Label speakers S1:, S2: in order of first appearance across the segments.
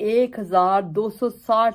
S1: 1260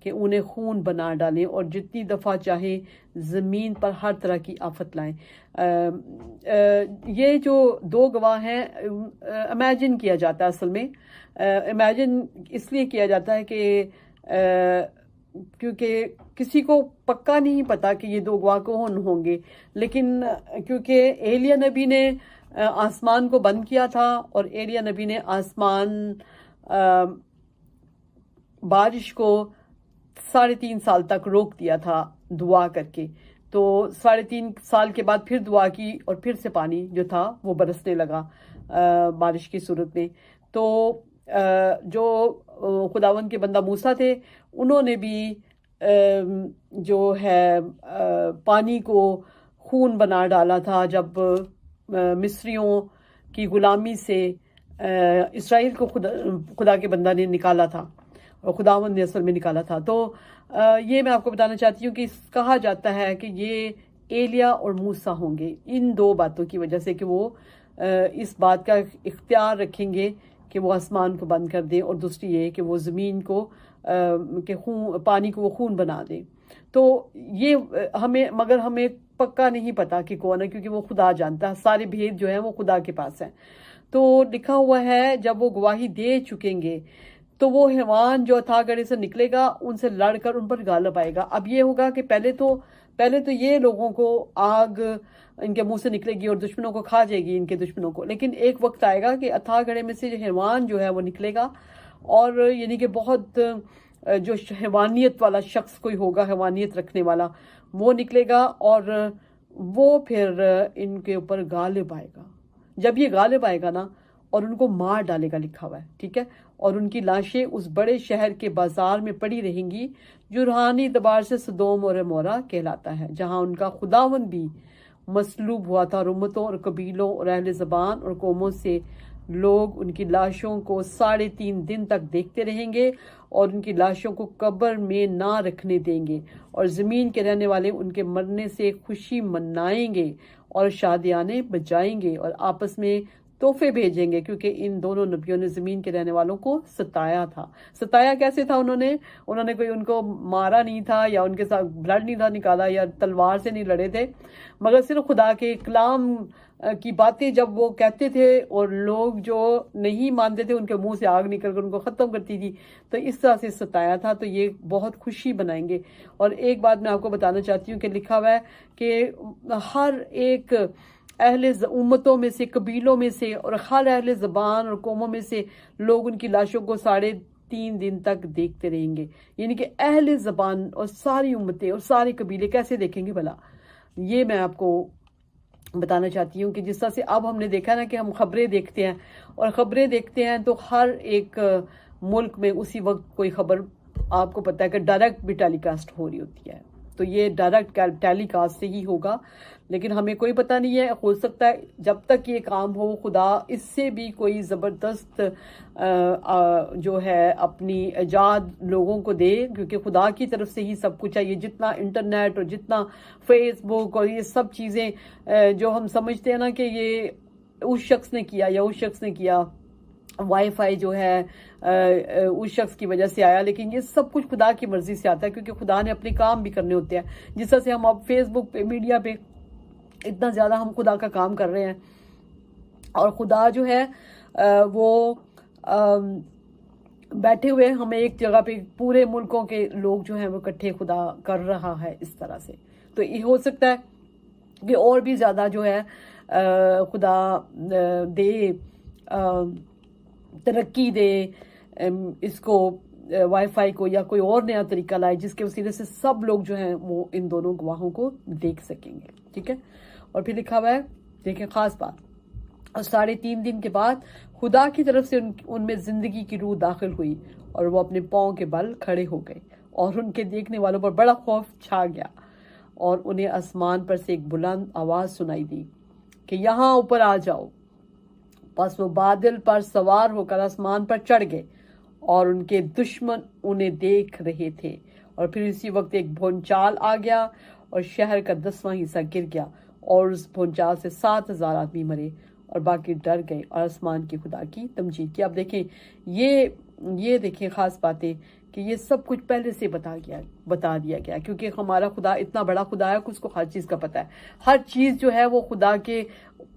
S1: کہ انہیں خون بنا ڈالیں اور جتنی دفعہ چاہیں زمین پر ہر طرح کی آفت لائیں۔ یہ جو دو گواہ ہیں، امیجن کیا جاتا ہے، اصل میں امیجن اس لیے کیا جاتا ہے کہ کیونکہ کسی کو پکا نہیں پتا کہ یہ دو گواہ کون ہوں گے، لیکن کیونکہ ایلیا نبی نے آسمان کو بند کیا تھا اور ایلیا نبی نے بارش کو 3.5 سال تک روک دیا تھا دعا کر کے، تو 3.5 سال کے بعد پھر دعا کی اور پھر سے پانی جو تھا وہ برسنے لگا بارش کی صورت میں۔ تو جو خداوند کے بندہ موسیٰ تھے، انہوں نے بھی جو ہے پانی کو خون بنا ڈالا تھا جب مصریوں کی غلامی سے اسرائیل کو خدا کے بندہ نے نکالا تھا، اور خداوند نے اصل میں نکالا تھا۔ تو یہ میں آپ کو بتانا چاہتی ہوں کہ کہا جاتا ہے کہ یہ ایلیا اور موسیٰ ہوں گے، ان دو باتوں کی وجہ سے کہ وہ اس بات کا اختیار رکھیں گے کہ وہ آسمان کو بند کر دیں، اور دوسری یہ کہ وہ زمین کو پانی کو وہ خون بنا دیں۔ تو یہ مگر ہمیں پکا نہیں پتا کہ کون ہے، کیونکہ وہ خدا جانتا ہے، سارے بھید جو ہیں وہ خدا کے پاس ہیں۔ تو لکھا ہوا ہے جب وہ گواہی دے چکیں گے تو وہ حیوان جو اتھا گڑھے سے نکلے گا، ان سے لڑ کر ان پر غالب آئے گا۔ اب یہ ہوگا کہ پہلے تو یہ لوگوں کو آگ ان کے منہ سے نکلے گی اور دشمنوں کو کھا جائے گی، ان کے دشمنوں کو، لیکن ایک وقت آئے گا کہ اتھا گڑھے میں سے جو حیوان جو ہے وہ نکلے گا، اور یعنی کہ بہت جو حیوانیت والا شخص کوئی ہوگا، حیوانیت رکھنے والا، وہ نکلے گا اور وہ پھر ان کے اوپر غالب آئے گا۔ جب یہ غالب آئے گا نا، اور ان کو مار ڈالے گا، لکھا ہوا ہے، ٹھیک ہے، اور ان کی لاشیں اس بڑے شہر کے بازار میں پڑی رہیں گی جو روحانی اعتبار سے سدوم اور عمورہ کہلاتا ہے، جہاں ان کا خداوند بھی مصلوب ہوا تھا، اور امتوں اور قبیلوں اور اہل زبان اور قوموں سے لوگ ان کی لاشوں کو 3.5 دن تک دیکھتے رہیں گے، اور ان کی لاشوں کو قبر میں نہ رکھنے دیں گے، اور زمین کے رہنے والے ان کے مرنے سے خوشی منائیں گے اور شادیانے بجائیں گے اور آپس میں تحفے بھیجیں گے، کیونکہ ان دونوں نبیوں نے زمین کے رہنے والوں کو ستایا تھا۔ ستایا کیسے تھا؟ انہوں نے کوئی ان کو مارا نہیں تھا، یا ان کے ساتھ بلڈ نہیں تھا نکالا، یا تلوار سے نہیں لڑے تھے، مگر صرف خدا کے کلام کی باتیں جب وہ کہتے تھے اور لوگ جو نہیں مانتے تھے ان کے منہ سے آگ نکل کر ان کو ختم کرتی تھی، تو اس طرح سے ستایا تھا۔ تو یہ بہت خوشی بنائیں گے۔ اور ایک بات میں آپ کو بتانا چاہتی ہوں کہ لکھا ہوا ہے کہ ہر ایک اہل امتوں میں سے، قبیلوں میں سے، اور ہر اہل زبان اور قوموں میں سے لوگ ان کی لاشوں کو 3.5 دن تک دیکھتے رہیں گے۔ یعنی کہ اہل زبان اور ساری امتیں اور سارے قبیلے کیسے دیکھیں گے بھلا؟ یہ میں آپ کو بتانا چاہتی ہوں کہ جس طرح سے اب ہم نے دیکھا نا کہ ہم خبریں دیکھتے ہیں، اور خبریں دیکھتے ہیں تو ہر ایک ملک میں اسی وقت کوئی خبر آپ کو پتہ ہے کہ ڈائریکٹ بھی ٹیلی کاسٹ ہو رہی ہوتی ہے، تو یہ ڈائریکٹ ٹیلی کاسٹ سے ہی ہوگا، لیکن ہمیں کوئی پتہ نہیں ہے، ہو سکتا ہے جب تک یہ کام ہو خدا اس سے بھی کوئی زبردست جو ہے اپنی ایجاد لوگوں کو دے، کیونکہ خدا کی طرف سے ہی سب کچھ ہے۔ یہ جتنا انٹرنیٹ اور جتنا فیس بک اور یہ سب چیزیں جو ہم سمجھتے ہیں نا کہ یہ اس شخص نے کیا یا اس شخص نے کیا، وائی فائی جو ہے اس شخص کی وجہ سے آیا، لیکن یہ سب کچھ خدا کی مرضی سے آتا ہے، کیونکہ خدا نے اپنے کام بھی کرنے ہوتے ہیں۔ جس طرح سے ہم اب فیس بک پہ، میڈیا پہ اتنا زیادہ ہم خدا کا کام کر رہے ہیں، اور خدا جو ہے وہ بیٹھے ہوئے ہمیں ایک جگہ پہ پورے ملکوں کے لوگ جو ہیں وہ اکٹھے خدا کر رہا ہے اس طرح سے۔ تو یہ ہو سکتا ہے کہ اور بھی زیادہ جو ہے خدا دے، ترقی دے اس کو، وائی فائی کو، یا کوئی اور نیا طریقہ لائے جس کے وسیلے سے سب لوگ جو ہیں وہ ان دونوں گواہوں کو دیکھ سکیں گے، ٹھیک ہے۔ اور پھر لکھا ہوا ہے، دیکھیں خاص بات، اور 3.5 دن کے بعد خدا کی طرف سے ان میں زندگی کی روح داخل ہوئی، اور وہ اپنے پاؤں کے بل کھڑے ہو گئے، اور ان کے دیکھنے والوں پر بڑا خوف چھا گیا، اور انہیں آسمان پر سے ایک بلند آواز سنائی دی کہ یہاں اوپر آ جاؤ۔ پس وہ بادل پر سوار ہو کر آسمان پر چڑھ گئے، اور ان کے دشمن انہیں دیکھ رہے تھے۔ اور پھر اسی وقت ایک بھونچال آ گیا، اور شہر کا 10واں حصہ گر گیا، اور اس بھونچال سے 7,000 آدمی مرے، اور باقی ڈر گئے اور آسمان کے خدا کی تمجید کی۔ اب دیکھیں یہ دیکھیں خاص باتیں کہ یہ سب کچھ پہلے سے بتا دیا گیا، کیونکہ ہمارا خدا اتنا بڑا خدا ہے کہ اس کو ہر چیز کا پتہ ہے۔ ہر چیز جو ہے وہ خدا کے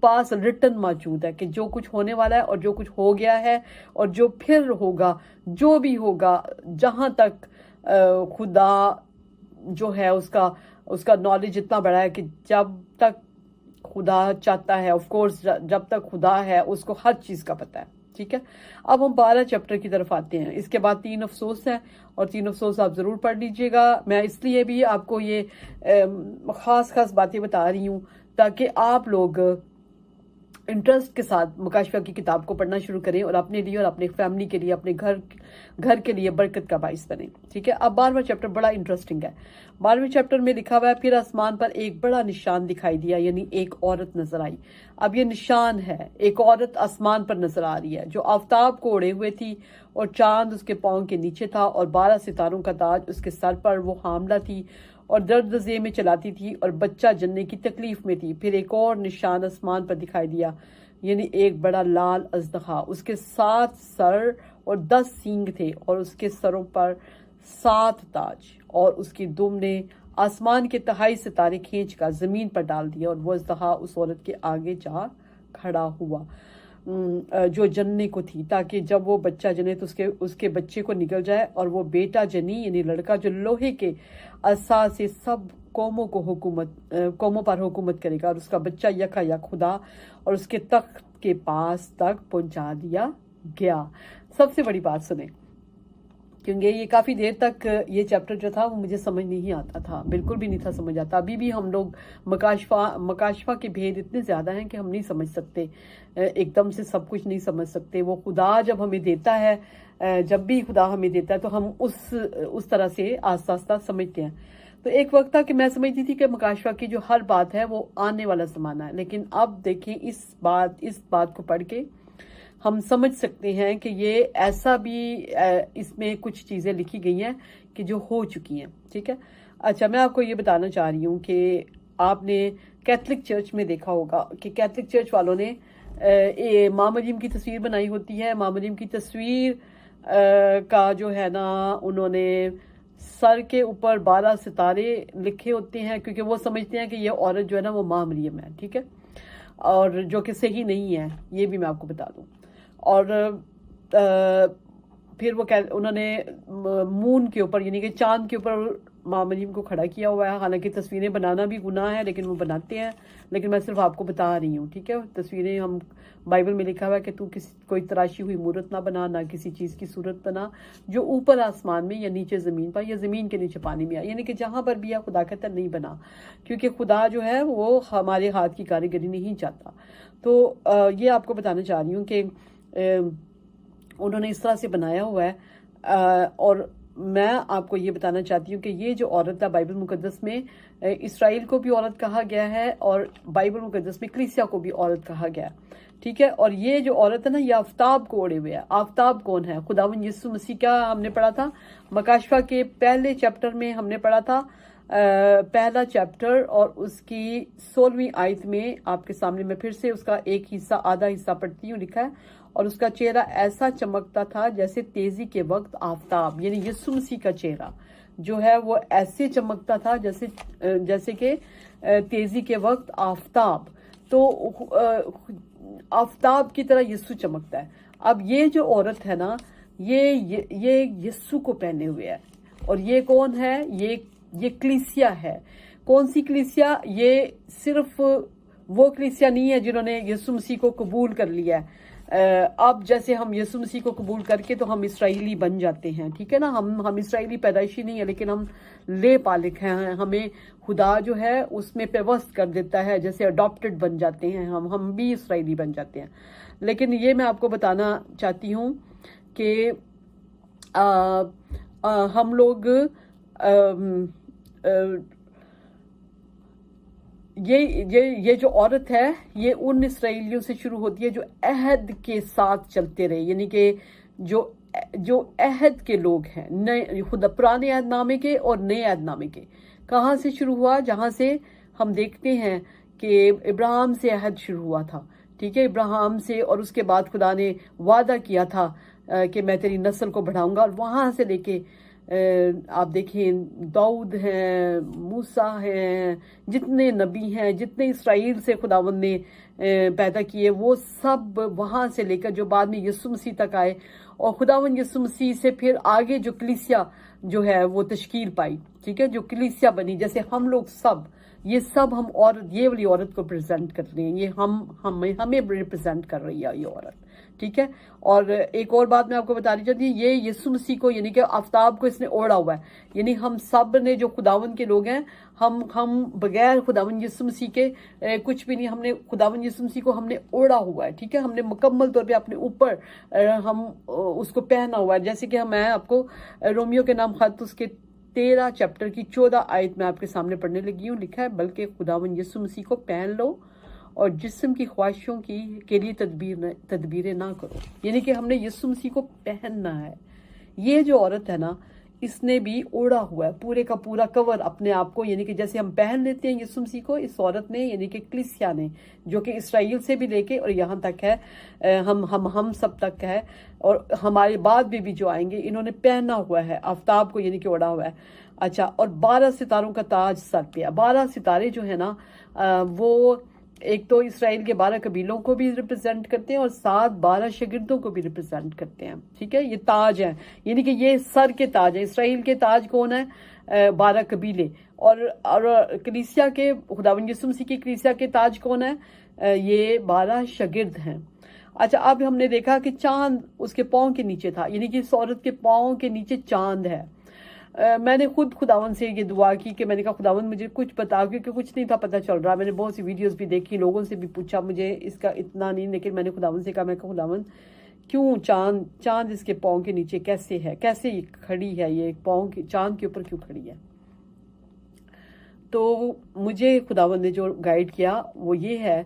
S1: پاس ریٹن موجود ہے کہ جو کچھ ہونے والا ہے اور جو کچھ ہو گیا ہے اور جو پھر ہوگا، جو بھی ہوگا، جہاں تک خدا جو ہے اس کا نالج اتنا بڑا ہے کہ جب تک خدا چاہتا ہے، آف کورس جب تک خدا ہے اس کو ہر چیز کا پتہ ہے، ٹھیک ہے۔ اب ہم 12 چیپٹر کی طرف آتے ہیں۔ اس کے بعد 3 افسوس ہیں، اور 3 افسوس آپ ضرور پڑھ لیجئے گا۔ میں اس لیے بھی آپ کو یہ خاص باتیں بتا رہی ہوں تاکہ آپ لوگ انٹرسٹ کے ساتھ مکاشفہ کی کتاب کو پڑھنا شروع کریں اور اپنے لیے اور اپنے فیملی کے لیے، اپنے گھر کے لیے برکت کا باعث بنیں، ٹھیک ہے۔ اب 12واں چیپٹر بڑا انٹرسٹنگ ہے۔ 12ویں چیپٹر میں لکھا ہوا ہے، پھر آسمان پر ایک بڑا نشان دکھائی دیا، یعنی ایک عورت نظر آئی۔ اب یہ نشان ہے، ایک عورت آسمان پر نظر آ رہی ہے جو آفتاب کو اوڑھے ہوئے تھی، اور چاند اس کے پاؤں کے نیچے تھا، اور 12 ستاروں کا تاج اس کے سر پر۔ وہ حاملہ تھی اور درد ذے میں چلاتی تھی اور بچہ جننے کی تکلیف میں تھی۔ پھر ایک اور نشان آسمان پر دکھائی دیا، یعنی ایک بڑا لال اژدہا، اس کے 7 سر اور 10 سینگ تھے، اور اس کے سروں پر 7 تاج، اور اس کی دم نے آسمان کے 23 ستارے کھینچ کر زمین پر ڈال دیا، اور وہ اژدہا اس عورت کے آگے جا کھڑا ہوا جو جننے کو تھی، تاکہ جب وہ بچہ جنے تو اس کے بچے کو نگل جائے، اور وہ بیٹا جنی یعنی لڑکا جو لوہے کے عصا سے سب قوموں پر حکومت کرے گا، اور اس کا بچہ یکا یک خدا اور اس کے تخت کے پاس تک پہنچا دیا گیا۔ سب سے بڑی بات سنیں، کیونکہ یہ کافی دیر تک یہ چیپٹر جو تھا وہ مجھے سمجھ نہیں آتا تھا، بالکل بھی نہیں تھا سمجھ آتا۔ ابھی بھی ہم لوگ مکاشفہ کے بھید اتنے زیادہ ہیں کہ ہم نہیں سمجھ سکتے، ایک دم سے سب کچھ نہیں سمجھ سکتے۔ وہ خدا جب ہمیں دیتا ہے، جب بھی خدا ہمیں دیتا ہے تو ہم اس طرح سے آہستہ آہستہ سمجھتے ہیں۔ تو ایک وقت تھا کہ میں سمجھتی تھی کہ مکاشفہ کی جو ہر بات ہے وہ آنے والا زمانہ ہے، لیکن اب دیکھیں اس بات کو پڑھ کے ہم سمجھ سکتے ہیں کہ یہ ایسا بھی اس میں کچھ چیزیں لکھی گئی ہیں کہ جو ہو چکی ہیں، ٹھیک ہے۔ اچھا، میں آپ کو یہ بتانا چاہ رہی ہوں کہ آپ نے کیتھولک چرچ میں دیکھا ہوگا کہ کیتھولک چرچ والوں نے ماں مریم کی تصویر بنائی ہوتی ہے۔ ماں مریم کی تصویر کا جو ہے نا، انہوں نے سر کے اوپر 12 ستارے لکھے ہوتے ہیں، کیونکہ وہ سمجھتے ہیں کہ یہ عورت جو ہے نا وہ ماں مریم ہے، ٹھیک ہے، اور جو کہ صحیح نہیں ہے، یہ بھی میں آپ کو بتا دوں۔ اور پھر انہوں نے مون کے اوپر یعنی کہ چاند کے اوپر ماں مریم کو کھڑا کیا ہوا ہے۔ حالانکہ تصویریں بنانا بھی گناہ ہے، لیکن وہ بناتے ہیں، لیکن میں صرف آپ کو بتا رہی ہوں، ٹھیک ہے۔ تصویریں ہم بائبل میں لکھا ہوا ہے کہ تو کوئی تراشی ہوئی مورت نہ بنا، نہ کسی چیز کی صورت بنا جو اوپر آسمان میں یا نیچے زمین پر یا زمین کے نیچے پانی میں آئے، یعنی کہ جہاں پر بھی ہے خدا کہتا نہیں بنا، کیونکہ خدا جو ہے وہ ہمارے ہاتھ کی کاریگری نہیں چاہتا۔ تو یہ آپ کو بتانا چاہ رہی ہوں کہ انہوں نے اس طرح سے بنایا ہوا ہے۔ اور میں آپ کو یہ بتانا چاہتی ہوں کہ یہ جو عورت ہے بائبل مقدس میں اسرائیل کو بھی عورت کہا گیا ہے، اور بائبل مقدس میں کلیسیا کو بھی عورت کہا گیا ہے، ٹھیک ہے۔ اور یہ جو عورت ہے نا، یہ آفتاب کو اوڑھے ہوئے ہے۔ آفتاب کون ہے؟ خداوند یسوع مسیح کا ہم نے پڑھا تھا مکاشفہ کے پہلے چیپٹر میں، ہم نے پڑھا تھا پہلا چیپٹر اور اس کی 16ویں آیت میں آپ کے سامنے میں پھر سے اس کا ایک حصہ، آدھا حصہ پڑھتی ہوں، لکھا ہے، اور اس کا چہرہ ایسا چمکتا تھا جیسے تیزی کے وقت آفتاب، یعنی یسوع مسیح کا چہرہ جو ہے وہ ایسے چمکتا تھا جیسے کہ تیزی کے وقت آفتاب، تو آفتاب کی طرح یسوع چمکتا ہے۔ اب یہ جو عورت ہے نا، یہ یسوع کو پہنے ہوئے ہے، اور یہ کون ہے؟ یہ کلیسیا ہے۔ کون سی کلیسیا؟ یہ صرف وہ کلیسیا نہیں ہے جنہوں نے یسوع مسیح کو قبول کر لیا ہے۔ اب جیسے ہم یسوع مسیح کو قبول کر کے تو ہم اسرائیلی بن جاتے ہیں، ٹھیک ہے نا، ہم اسرائیلی پیدائشی نہیں ہے، لیکن ہم لے پالک ہیں، ہمیں خدا جو ہے اس میں پیوست کر دیتا ہے، جیسے اڈاپٹڈ بن جاتے ہیں، ہم بھی اسرائیلی بن جاتے ہیں۔ لیکن یہ میں آپ کو بتانا چاہتی ہوں کہ ہم لوگ یہ جو عورت ہے یہ ان اسرائیلیوں سے شروع ہوتی ہے جو عہد کے ساتھ چلتے رہے، یعنی کہ جو عہد کے لوگ ہیں، خدا پرانے عہد نامے کے اور نئے عہد نامے کے۔ کہاں سے شروع ہوا؟ جہاں سے ہم دیکھتے ہیں کہ ابراہیم سے عہد شروع ہوا تھا، ٹھیک ہے، ابراہیم سے، اور اس کے بعد خدا نے وعدہ کیا تھا کہ میں تیری نسل کو بڑھاؤں گا، اور وہاں سے لے کے آپ دیکھیں داؤد ہیں، موسیٰ ہیں، جتنے نبی ہیں، جتنے اسرائیل سے خداوند نے پیدا کیے، وہ سب وہاں سے لے کر جو بعد میں یسوع مسیح تک آئے، اور خداوند یسوع مسیح سے پھر آگے جو کلیسیا جو ہے وہ تشکیل پائی، ٹھیک ہے، جو کلیسیا بنی، جیسے ہم لوگ سب، یہ سب ہم عورت، یہ والی عورت کو پریزنٹ کر رہے ہیں، یہ ہمیں ریپرزینٹ کر رہی ہے یہ عورت، ٹھیک ہے۔ اور ایک اور بات میں آپ کو بتانی چاہتی ہوں، یہ یسوع مسیح کو یعنی کہ آفتاب کو اس نے اوڑھا ہوا ہے، یعنی ہم سب نے جو خداوند کے لوگ ہیں، ہم بغیر خداوند یسوع مسیح کے کچھ بھی نہیں، ہم نے خداوند یسوع مسیح کو ہم نے اوڑھا ہوا ہے، ٹھیک ہے، ہم نے مکمل طور پہ اپنے اوپر ہم اس کو پہنا ہوا ہے، جیسے کہ میں آپ کو رومیو کے نام خط اس کے 13 چیپٹر کی 14 آیت میں آپ کے سامنے پڑھنے لگی ہوں، لکھا ہے بلکہ خداوند یسوع مسیح کو پہن لو اور جسم کی خواہشوں کے لیے تدبیریں نہ کرو، یعنی کہ ہم نے یسوع مسیح کو پہننا ہے۔ یہ جو عورت ہے نا، اس نے بھی اوڑھا ہوا ہے پورے کا پورا کور اپنے آپ کو، یعنی کہ جیسے ہم پہن لیتے ہیں یسوع مسیح کو، اس عورت نے یعنی کہ کلیسیا نے، جو کہ اسرائیل سے بھی لے کے اور یہاں تک ہے، ہم سب تک ہے، اور ہمارے بعد بھی جو آئیں گے، انہوں نے پہنا ہوا ہے آفتاب کو، یعنی کہ اوڑھا ہوا ہے۔ اچھا، اور 12 ستاروں کا تاج سر پہ ہے۔ 12 ستارے جو ہے نا وہ ایک تو اسرائیل کے 12 قبیلوں کو بھی ریپرزینٹ کرتے ہیں، اور ساتھ 12 شاگردوں کو بھی ریپرزینٹ کرتے ہیں، ٹھیک ہے، یہ تاج ہیں، یعنی کہ یہ سر کے تاج ہیں۔ اسرائیل کے تاج کون ہے؟ 12 قبیلے، اور کلیسیا کے، خداوند یسوع مسیح کی کلیسیا کے تاج کون ہے؟ یہ 12 شاگرد ہیں۔ اچھا، اب ہم نے دیکھا کہ چاند اس کے پاؤں کے نیچے تھا، یعنی کہ اس عورت کے پاؤں کے نیچے چاند ہے۔ میں نے خود خداوند سے یہ دعا کی کہ میں نے کہا خداوند مجھے کچھ بتاؤ، کیونکہ کچھ نہیں تھا پتہ چل رہا، میں نے بہت سی ویڈیوز بھی دیکھی، لوگوں سے بھی پوچھا، مجھے اس کا اتنا نہیں، لیکن میں نے خداوند سے کہا، میں کہا خداوند کیوں چاند اس کے پاؤں کے نیچے کیسے ہے، کیسے یہ کھڑی ہے، یہ پاؤں کے چاند کے اوپر کیوں کھڑی ہے؟ تو مجھے خداوند نے جو گائیڈ کیا وہ یہ ہے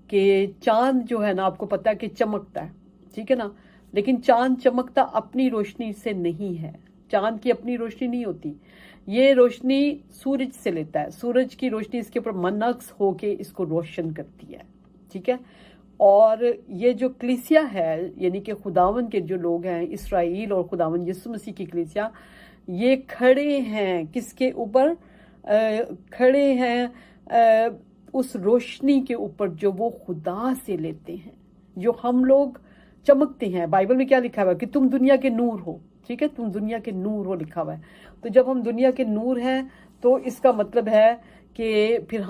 S1: کہ چاند جو ہے نا، آپ کو پتہ ہے کہ چمکتا ہے، ٹھیک ہے نا، لیکن چاند چمکتا اپنی روشنی سے نہیں ہے، چاند کی اپنی روشنی نہیں ہوتی، یہ روشنی سورج سے لیتا ہے، سورج کی روشنی اس کے اوپر منعکس ہو کے اس کو روشن کرتی ہے، ٹھیک ہے۔ اور یہ جو کلیسیا ہے، یعنی کہ خداوند کے جو لوگ ہیں، اسرائیل اور خداوند یسوع مسیح کی کلیسیا، یہ کھڑے ہیں کس کے اوپر؟ کھڑے ہیں اس روشنی کے اوپر جو وہ خدا سے لیتے ہیں، جو ہم لوگ چمکتے ہیں۔ بائبل میں کیا لکھا ہوا ہے کہ تم دنیا کے نور ہو، ٹھیک ہے، تم دنیا کے نور ہو لکھا ہوا ہے۔ تو جب ہم دنیا کے نور ہیں تو اس کا مطلب ہے کہ پھر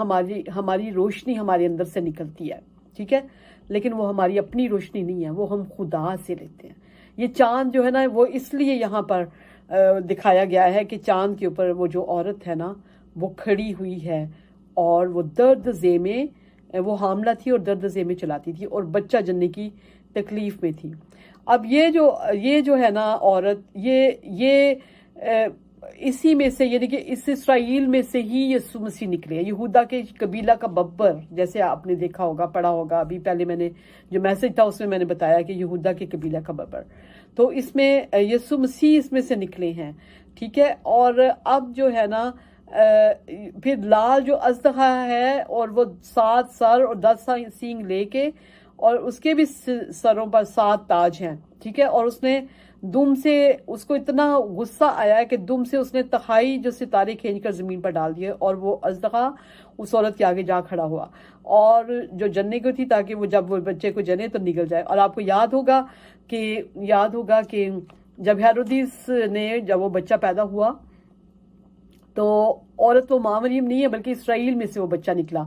S1: ہماری روشنی ہمارے اندر سے نکلتی ہے، ٹھیک ہے، لیکن وہ ہماری اپنی روشنی نہیں ہے، وہ ہم خدا سے لیتے ہیں۔ یہ چاند جو ہے نا، وہ اس لیے یہاں پر دکھایا گیا ہے کہ چاند کے اوپر وہ جو عورت ہے نا، وہ کھڑی ہوئی ہے، اور وہ درد زے میں، وہ حاملہ تھی اور درد زے میں چلاتی تھی، اور بچہ جننے کی تکلیف میں تھی۔ اب یہ جو ہے نا عورت، یہ اسی میں سے، یعنی کہ اس اسرائیل میں سے ہی یسوع مسیح نکلے، یہودا کے قبیلہ کا ببر، جیسے آپ نے دیکھا ہوگا، پڑھا ہوگا، ابھی پہلے میں نے جو میسج تھا اس میں میں نے بتایا کہ یہودا کے قبیلہ کا ببر، تو اس میں یسوع مسیح اس میں سے نکلے ہیں، ٹھیک ہے۔ اور اب جو ہے نا پھر لال جو اژدہا ہے، اور وہ 7 سر اور 10 سینگ لے کے، اور اس کے بھی سروں پر 7 تاج ہیں، ٹھیک ہے، اور اس نے دم سے، اس کو اتنا غصہ آیا ہے کہ دم سے اس نے تہائی جو ستارے کھینچ کر زمین پر ڈال دیے، اور وہ اژدہا اس عورت کے آگے جا کھڑا ہوا، اور جو جننے کو تھی تاکہ وہ جب وہ بچے کو جنے تو نگل جائے۔ اور آپ کو یاد ہوگا کہ جب ہیرودیس نے، جب وہ بچہ پیدا ہوا تو عورت وہ ماں مریم نہیں ہے بلکہ اسرائیل میں سے وہ بچہ نکلا۔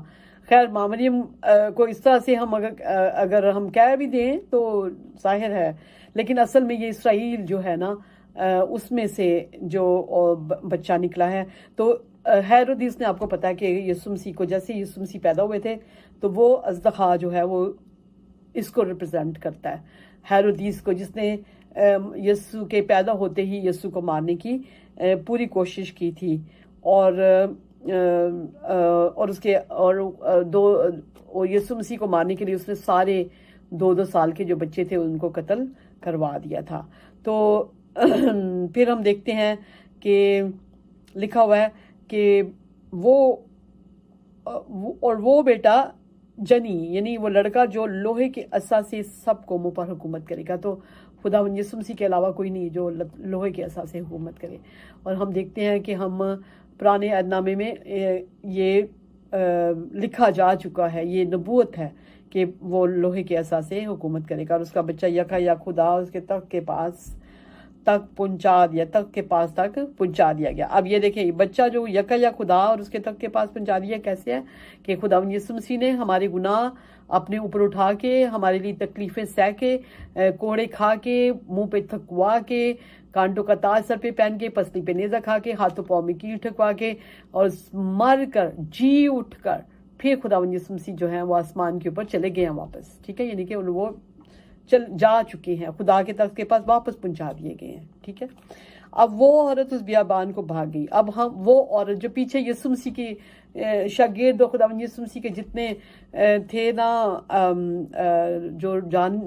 S1: خیر، ماں مریم کو اس طرح سے ہم اگر ہم کہہ بھی دیں تو ظاہر ہے، لیکن اصل میں یہ اسرائیل جو ہے نا، اس میں سے جو بچہ نکلا ہے۔ تو ہیرودیس نے، آپ کو پتا ہے کہ یسوع مسیح کو، جیسے یسوع مسیح پیدا ہوئے تھے تو وہ اژدہا جو ہے وہ اس کو ریپرزینٹ کرتا ہے، ہیرودیس کو، جس نے یسوع کے پیدا ہوتے ہی یسوع کو مارنے کی پوری کوشش کی تھی، اور اس کے یسوع مسیح کو مارنے کے لیے اس نے سارے 2 سال کے جو بچے تھے ان کو قتل کروا دیا تھا۔ تو پھر ہم دیکھتے ہیں کہ لکھا ہوا ہے کہ وہ بیٹا جنی یعنی وہ لڑکا جو لوہے کے عصا سے سب قوموں پر حکومت کرے گا. تو خداوند یسوع مسیح کے علاوہ کوئی نہیں جو لوہے کے عصا سے حکومت کرے. اور ہم دیکھتے ہیں کہ ہم پرانے عہد نامے میں یہ لکھا جا چکا ہے، یہ نبوت ہے کہ وہ لوہے کے عصا سے حکومت کرے گا، اور اس کا بچہ یکا یا خدا اس کے تخت کے پاس تک پہنچا دیا گیا. اب یہ دیکھیں، بچہ جو یکا یا خدا اور اس کے تخت کے پاس پہنچا دیا کیسے ہے کہ خداوند یسوع مسیح نے ہمارے گناہ اپنے اوپر اٹھا کے، ہمارے لیے تکلیفیں سہ کے، کوڑے کھا کے، منہ پہ تھکوا کے، کانٹوں کا تاج سر پہ پہن کے، پسلی پہ نیزہ کھا کے، ہاتھوں پاؤں میں کیل ٹھکوا کے، اور مر کر جی اٹھ کر پھر خداوند یسوع مسیح جو ہیں وہ آسمان کے اوپر چلے گئے ہیں واپس. ٹھیک ہے، یعنی کہ وہ جا چکے ہیں، خدا کے تخت کے پاس واپس پہنچا دیے گئے ہیں. ٹھیک ہے، اب وہ عورت اس بیابان کو بھاگ گئی. اب ہم وہ عورت جو پیچھے یسوع مسیح کی شاگرد اور خداوند یسوع مسیح کے جتنے تھے نا جو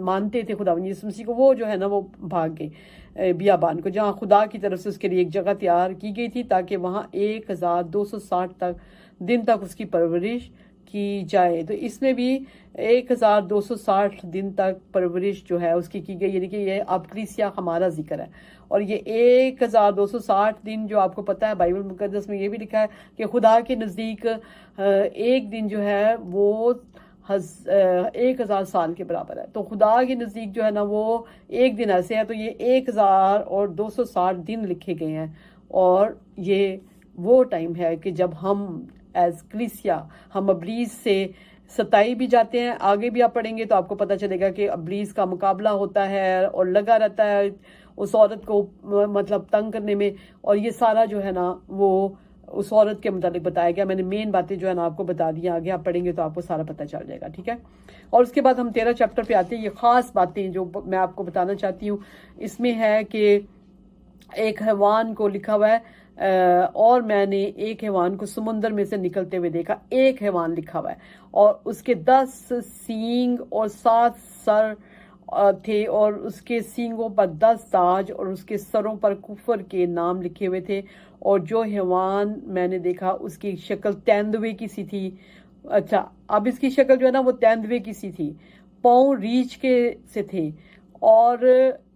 S1: مانتے تھے خداوند یسوع مسیح کو، وہ جو ہے نا وہ بھاگ گئے بیابان کو، جہاں خدا کی طرف سے اس کے لیے ایک جگہ تیار کی گئی تھی تاکہ وہاں 1260 دن تک اس کی پرورش کی جائے. تو اس میں بھی 1260 دن تک پرورش جو ہے اس کی گئی، یعنی کہ یہ اب کلیسیا ہمارا ذکر ہے. اور یہ 1260 دن جو آپ کو پتہ ہے بائبل مقدس میں یہ بھی لکھا ہے کہ خدا کے نزدیک ایک دن جو ہے وہ 1000 سال کے برابر ہے. تو خدا کے نزدیک جو ہے نا وہ ایک دن ایسے ہے، تو یہ 1260 دن لکھے گئے ہیں. اور یہ وہ ٹائم ہے کہ جب ہم ایز کلیسیا ہم ابلیس سے ستائی بھی جاتے ہیں. آگے بھی آپ پڑھیں گے تو آپ کو پتہ چلے گا کہ ابلیس کا مقابلہ ہوتا ہے اور لگا رہتا ہے اس عورت کو مطلب تنگ کرنے میں. اور یہ سارا جو ہے نا وہ اس عورت کے متعلق بتایا گیا. میں نے مین باتیں جو ہے نا آپ کو بتا دی، آگے آپ پڑھیں گے تو آپ کو سارا پتہ چل جائے گا. ٹھیک ہے، اور اس کے بعد ہم 13 چیپٹر پہ آتے ہیں. یہ خاص باتیں جو میں آپ کو بتانا چاہتی ہوں اس میں ہے کہ ایک حیوان کو لکھا ہوا ہے، اور میں نے ایک حیوان کو سمندر میں سے نکلتے ہوئے دیکھا. ایک حیوان لکھا ہوا ہے، اور اس کے 10 سینگ اور 7 سر تھے، اور اس کے سینگوں پر 10 تاج، اور اس کے سروں پر کفر کے نام لکھے ہوئے تھے. اور جو حیوان میں نے دیکھا اس کی شکل تیندوے کی سی تھی. اچھا، اب اس کی شکل جو ہے نا وہ تیندوے کی سی تھی، پاؤں ریچھ کے سے تھے، اور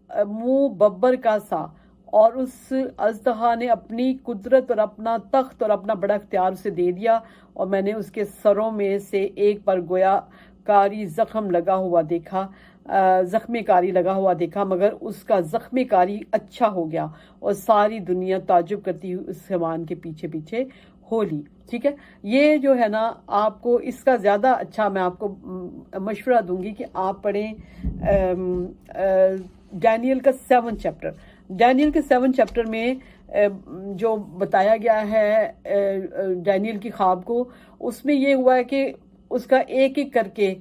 S1: منہ ببر کا سا. اور اس اژدہا نے اپنی قدرت اور اپنا تخت اور اپنا بڑا اختیار اسے دے دیا. اور میں نے اس کے سروں میں سے ایک پر گویا کاری زخم لگا ہوا دیکھا، مگر اس کا زخم کاری اچھا ہو گیا، اور ساری دنیا تعجب کرتی ہوئی اس حیوان کے پیچھے پیچھے ہو لی. ٹھیک ہے، یہ جو ہے نا آپ کو اس کا زیادہ اچھا میں آپ کو مشورہ دوں گی کہ آپ پڑھیں ڈینیل کا 7 چیپٹر. ڈینیل کے 7 چیپٹر میں جو بتایا گیا ہے ڈینیل کی خواب کو، اس میں یہ ہوا ہے کہ اس کا ایک ایک کر کے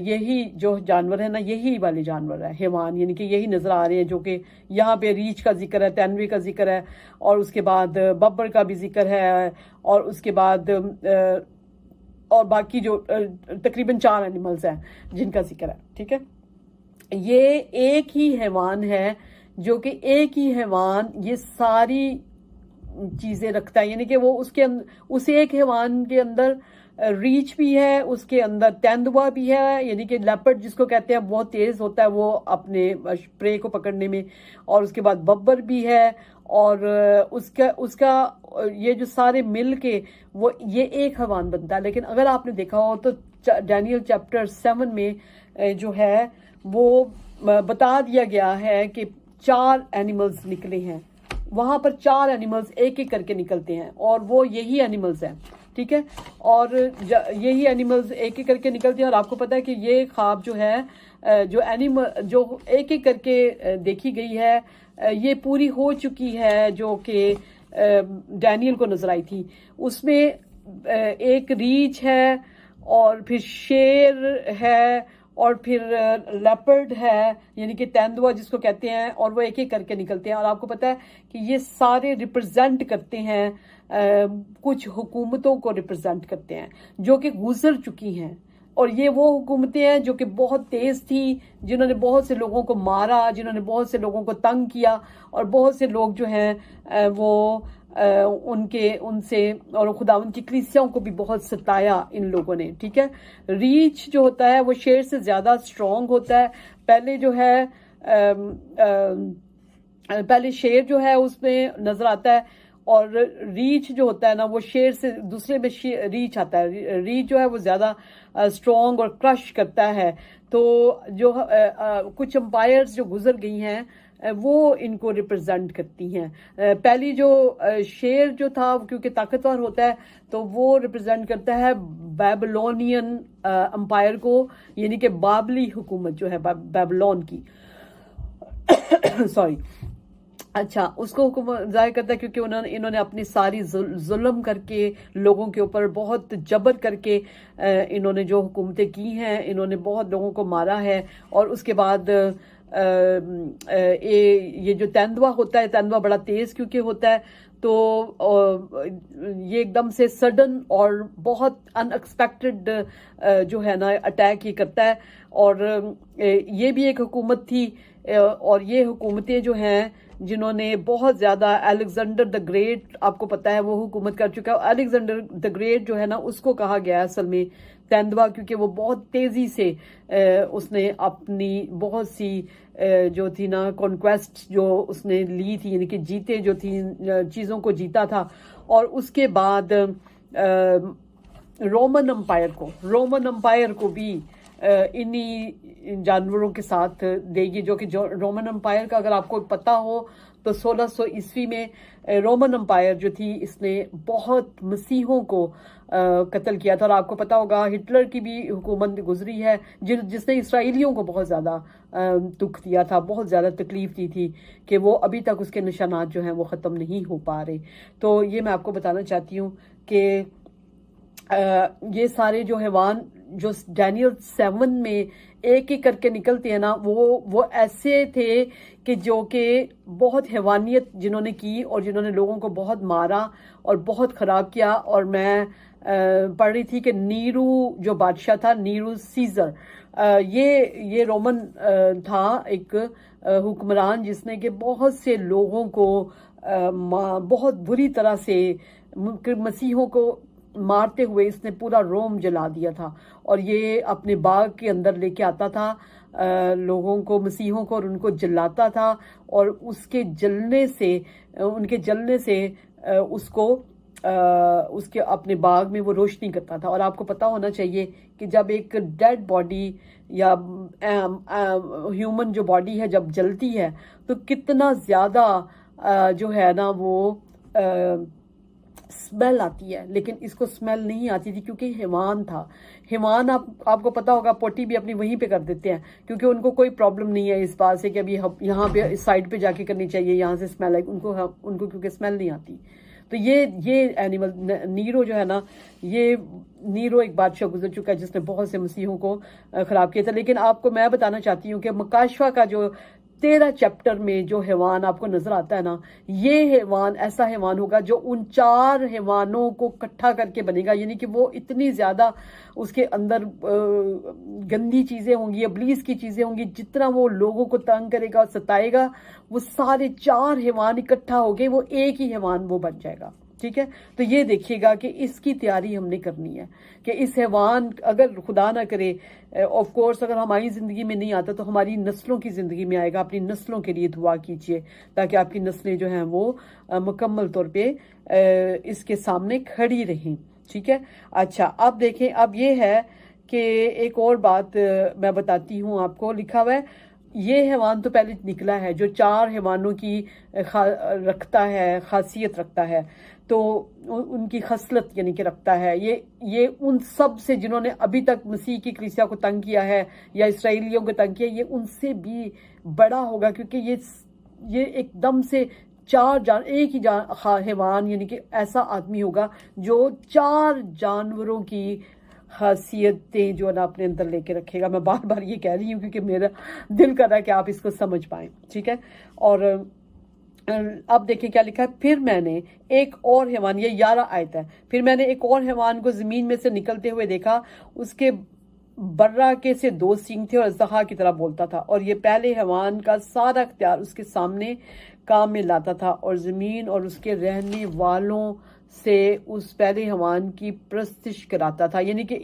S1: یہی جو جانور ہے نا، یہی والے جانور ہے حیوان، یعنی کہ یہی نظر آ رہے ہیں جو کہ یہاں پہ ریچھ کا ذکر ہے، تینوے کا ذکر ہے، اور اس کے بعد ببر کا بھی ذکر ہے، اور اس کے بعد اور باقی جو تقریباً 4 اینیملز ہیں جن کا ذکر ہے. ٹھیک ہے، یہ ایک ہی حیوان ہے جو کہ ایک ہی حیوان یہ ساری چیزیں رکھتا ہے، یعنی کہ وہ اس ایک حیوان کے اندر ریچھ بھی ہے، اس کے اندر تیندوا بھی ہے، یعنی کہ لیپرڈ جس کو کہتے ہیں بہت تیز ہوتا ہے وہ اپنے پرے کو پکڑنے میں، اور اس کے بعد ببر بھی ہے، اور اس کا یہ جو سارے مل کے وہ یہ ایک حیوان بنتا ہے. لیکن اگر آپ نے دیکھا ہو تو ڈینیل چیپٹر 7 میں جو ہے وہ بتا دیا گیا ہے کہ 4 اینیملز نکلے ہیں وہاں پر. 4 اینیملز ایک ایک کر کے نکلتے ہیں، اور وہ یہی اینیملز ہیں. ٹھیک ہے، اور یہی اینیملز ایک ایک کر کے نکلتے ہیں. اور آپ کو پتہ ہے کہ یہ خواب جو ہے جو ایک ایک کر کے دیکھی گئی ہے، یہ پوری ہو چکی ہے جو کہ ڈینیل کو نظر آئی تھی. اس میں ایک ریچھ ہے، اور پھر شیر ہے، اور پھر لیپرڈ ہے یعنی کہ تیندوا جس کو کہتے ہیں، اور وہ ایک ایک کر کے نکلتے ہیں. اور آپ کو پتہ ہے کہ یہ سارے ریپرزینٹ کرتے ہیں کچھ حکومتوں کو ریپرزینٹ کرتے ہیں جو کہ گزر چکی ہیں. اور یہ وہ حکومتیں ہیں جو کہ بہت تیز تھیں، جنہوں نے بہت سے لوگوں کو مارا، جنہوں نے بہت سے لوگوں کو تنگ کیا، اور بہت سے لوگ جو ہیں وہ ان سے اور خداوند کی کلیسیاؤں کو بھی بہت ستایا ان لوگوں نے. ٹھیک ہے، ریچ جو ہوتا ہے وہ شیر سے زیادہ اسٹرانگ ہوتا ہے. پہلے جو ہے پہلے شیر جو ہے اس میں نظر آتا ہے، اور ریچ جو ہوتا ہے نا وہ شیر سے دوسرے میں ریچ آتا ہے. ریچ جو ہے وہ زیادہ اسٹرانگ اور کرش کرتا ہے. تو جو کچھ امپائرز جو گزر گئی ہیں وہ ان کو ریپرزینٹ کرتی ہیں. پہلی جو شیر جو تھا کیونکہ طاقتور ہوتا ہے تو وہ ریپرزینٹ کرتا ہے بیبلونین امپائر کو، یعنی کہ بابلی حکومت جو ہے بیبلون کی سوری. اچھا، اس کو حکومت ظاہر کرتا ہے کیونکہ انہوں نے اپنی ساری ظلم کر کے لوگوں کے اوپر بہت جبر کر کے انہوں نے جو حکومتیں کی ہیں، انہوں نے بہت لوگوں کو مارا ہے. اور اس کے بعد یہ جو تیندوا ہوتا ہے، تیندوا بڑا تیز کیونکہ ہوتا ہے، تو یہ ایک دم سے سڈن اور بہت ان ایکسپیکٹڈ جو ہے نا اٹیک یہ کرتا ہے. اور یہ بھی ایک حکومت تھی، اور یہ حکومتیں جو ہیں جنہوں نے بہت زیادہ، الیگزینڈر دا گریٹ آپ کو پتا ہے وہ حکومت کر چکا ہے. الیگزینڈر دا گریٹ جو ہے نا اس کو کہا گیا ہے اصل میں تیندوا، کیونکہ وہ بہت تیزی سے اس نے اپنی بہت سی جو تھی نا کنکویسٹ جو اس نے لی تھی، یعنی کہ جیتے جو تھی چیزوں کو جیتا تھا. اور اس کے بعد رومن امپائر کو بھی انہی جانوروں کے ساتھ دے گی، جو کہ رومن امپائر کا اگر آپ کو پتہ ہو تو 1600 عیسوی میں رومن امپائر جو تھی اس نے بہت مسیحوں کو قتل کیا تھا. اور آپ کو پتا ہوگا ہٹلر کی بھی حکومت گزری ہے جس نے اسرائیلیوں کو بہت زیادہ دکھ دیا تھا، بہت زیادہ تکلیف دی تھی، کہ وہ ابھی تک اس کے نشانات جو ہیں وہ ختم نہیں ہو پا رہے. تو یہ میں آپ کو بتانا چاہتی ہوں کہ یہ سارے جو حیوان جو ڈینیل 7 میں ایک ایک کر کے نکلتے ہیں نا، وہ ایسے تھے کہ جو کہ بہت حیوانیت جنہوں نے کی اور جنہوں نے لوگوں کو بہت مارا اور بہت خراب کیا. اور میں پڑھ رہی تھی کہ نیرو جو بادشاہ تھا، نیرو سیزر، یہ رومن تھا ایک حکمران جس نے کہ بہت سے لوگوں کو بہت بری طرح سے مسیحوں کو مارتے ہوئے اس نے پورا روم جلا دیا تھا. اور یہ اپنے باغ کے اندر لے کے آتا تھا لوگوں کو، مسیحوں کو، اور ان کو جلاتا تھا، اور اس کے جلنے سے اس کے اپنے باغ میں وہ روشنی کرتا تھا. اور آپ کو پتا ہونا چاہیے کہ جب ایک ڈیڈ باڈی یا ہیومن جو باڈی ہے جب جلتی ہے تو کتنا زیادہ جو ہے نا وہ اسمیل آتی ہے. لیکن اس کو اسمیل نہیں آتی تھی کیونکہ حیوان تھا. حیوان آپ کو پتا ہوگا پوٹی بھی اپنی وہیں پہ کر دیتے ہیں، کیونکہ ان کو کوئی پرابلم نہیں ہے اس بات سے کہ ابھی یہاں پہ اس سائڈ پہ جا کے کرنی چاہیے، یہاں سے اسمیل آئی، ان کو کیونکہ اسمیل نہیں آتی. تو یہ اینیمل نیرو جو ہے نا، یہ نیرو ایک بادشاہ گزر چکا ہے جس نے بہت سے مسیحوں کو خراب کیا تھا. لیکن آپ کو میں بتانا چاہتی ہوں کہ مکاشفہ کا جو 13 چیپٹر میں جو حیوان آپ کو نظر آتا ہے نا، یہ حیوان ایسا حیوان ہوگا جو ان 4 حیوانوں کو اکٹھا کر کے بنے گا. یعنی کہ وہ اتنی زیادہ اس کے اندر گندی چیزیں ہوں گی، ابلیس کی چیزیں ہوں گی، جتنا وہ لوگوں کو تنگ کرے گا اور ستائے گا، وہ سارے 4 حیوان اکٹھا ہو گئے وہ ایک ہی حیوان وہ بن جائے گا. ٹھیک ہے، تو یہ دیکھیے گا کہ اس کی تیاری ہم نے کرنی ہے کہ اس حیوان اگر خدا نہ کرے آف کورس اگر ہماری زندگی میں نہیں آتا تو ہماری نسلوں کی زندگی میں آئے گا. اپنی نسلوں کے لیے دعا کیجیے تاکہ آپ کی نسلیں جو ہیں وہ مکمل طور پہ اس کے سامنے کھڑی رہیں. ٹھیک ہے، اچھا اب دیکھیں، اب یہ ہے کہ ایک اور بات میں بتاتی ہوں آپ کو. لکھا ہوا ہے یہ حیوان تو پہلے نکلا ہے جو 4 حیوانوں کی رکھتا ہے، خاصیت رکھتا ہے، تو ان کی خصلت یعنی کہ رکھتا ہے. یہ ان سب سے جنہوں نے ابھی تک مسیح کی کلیسیا کو تنگ کیا ہے یا اسرائیلیوں کو تنگ کیا، یہ ان سے بھی بڑا ہوگا، کیونکہ یہ ایک دم سے 4 ایک ہی حیوان یعنی کہ ایسا آدمی ہوگا جو 4 جانوروں کی خاصیتیں جو نا اپنے اندر لے کے رکھے گا. میں بار بار یہ کہہ رہی ہوں کیونکہ میرا دل کر رہا ہے کہ آپ اس کو سمجھ پائیں. ٹھیک ہے، اور اب دیکھیں کیا لکھا ہے. پھر میں نے ایک اور حیوان، یہ 11 آیت ہے. پھر میں نے ایک اور حیوان کو زمین میں سے نکلتے ہوئے دیکھا، اس کے برا کے سے 2 سینگ تھے اور اژدہا کی طرح بولتا تھا، اور یہ پہلے حیوان کا سارا اختیار اس کے سامنے کام میں لاتا تھا، اور زمین اور اس کے رہنے والوں سے اس پہلے حیوان کی پرستش کراتا تھا. یعنی کہ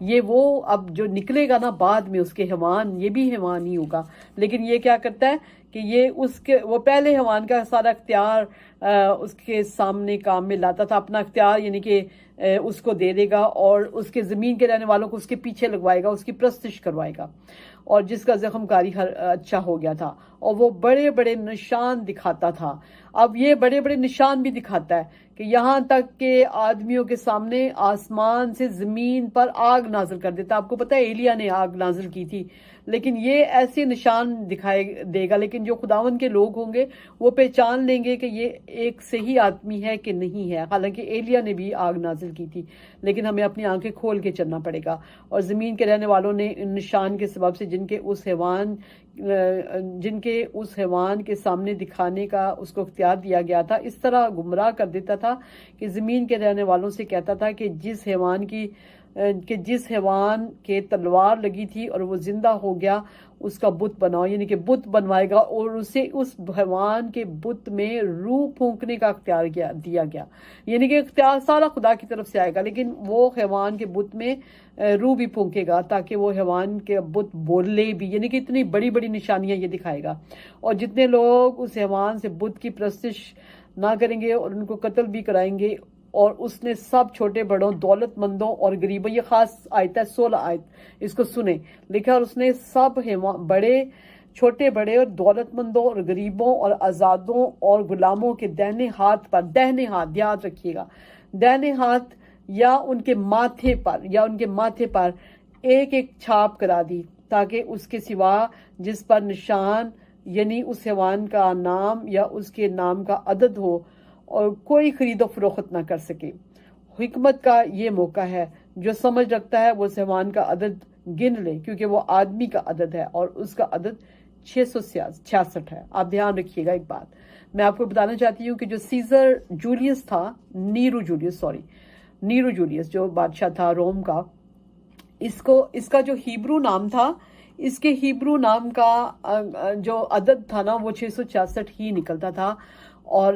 S1: یہ وہ اب جو نکلے گا نا بعد میں اس کے حیوان، یہ بھی حیوان ہی ہوگا، لیکن یہ کیا کرتا ہے کہ یہ وہ پہلے حیوان کا سارا اختیار اس کے سامنے کام میں لاتا تھا، اپنا اختیار یعنی کہ اس کو دے دے گا، اور اس کے زمین کے رہنے والوں کو اس کے پیچھے لگوائے گا، اس کی پرستش کروائے گا، اور جس کا زخم کاری اچھا ہو گیا تھا، اور وہ بڑے بڑے نشان دکھاتا تھا. اب یہ بڑے بڑے نشان بھی دکھاتا ہے کہ یہاں تک کہ آدمیوں کے سامنے آسمان سے زمین پر آگ نازل کر دیتا. آپ کو پتہ ہے ایلیا نے آگ نازل کی تھی، لیکن یہ ایسے نشان دکھائے دے گا، لیکن جو خداوند کے لوگ ہوں گے وہ پہچان لیں گے کہ یہ ایک صحیح آدمی ہے کہ نہیں ہے. حالانکہ ایلیا نے بھی آگ نازل کی تھی، لیکن ہمیں اپنی آنکھیں کھول کے چلنا پڑے گا. اور زمین کے رہنے والوں نے ان نشان کے سبب سے جن کے اس حیوان کے سامنے دکھانے کا اس کو اختیار دیا گیا تھا، اس طرح گمراہ کر دیتا تھا کہ زمین کے رہنے والوں سے کہتا تھا کہ جس حیوان کے تلوار لگی تھی اور وہ زندہ ہو گیا اس کا بت بناؤ. یعنی کہ بت بنوائے گا، اور اسے اس حیوان کے بت میں روح پھونکنے کا اختیار دیا گیا. یعنی کہ اختیار سارا خدا کی طرف سے آئے گا، لیکن وہ حیوان کے بت میں روح بھی پھونکے گا تاکہ وہ حیوان کے بت بولے بھی. یعنی کہ اتنی بڑی بڑی نشانیاں یہ دکھائے گا. اور جتنے لوگ اس حیوان سے بت کی پرستش نہ کریں گے اور ان کو قتل بھی کرائیں گے، اور اس نے سب چھوٹے بڑوں، دولت مندوں اور غریبوں، یہ خاص آیت ہے 16 آیت، اس کو سنیں، لکھا، اور اس نے سب چھوٹے بڑے اور دولت مندوں اور غریبوں اور آزادوں اور غلاموں کے دہنے ہاتھ، یاد رکھیے گا، دہنے ہاتھ یا ان کے ماتھے پر ایک ایک چھاپ کرا دی، تاکہ اس کے سوا جس پر نشان یعنی اس حیوان کا نام یا اس کے نام کا عدد ہو اور کوئی خرید و فروخت نہ کر سکے. حکمت کا یہ موقع ہے، جو سمجھ رکھتا ہے وہ اس حیوان کا عدد گن لے، کیونکہ وہ آدمی کا عدد ہے اور اس کا عدد 666 ہے. آپ دھیان رکھیے گا. ایک بات میں آپ کو بتانا چاہتی ہوں کہ جو سیزر جولیس تھا، نیرو جولیس جو بادشاہ تھا روم کا، اس کا جو ہیبرو نام تھا، اس کے ہیبرو نام کا جو عدد تھا نا وہ 666 ہی نکلتا تھا. اور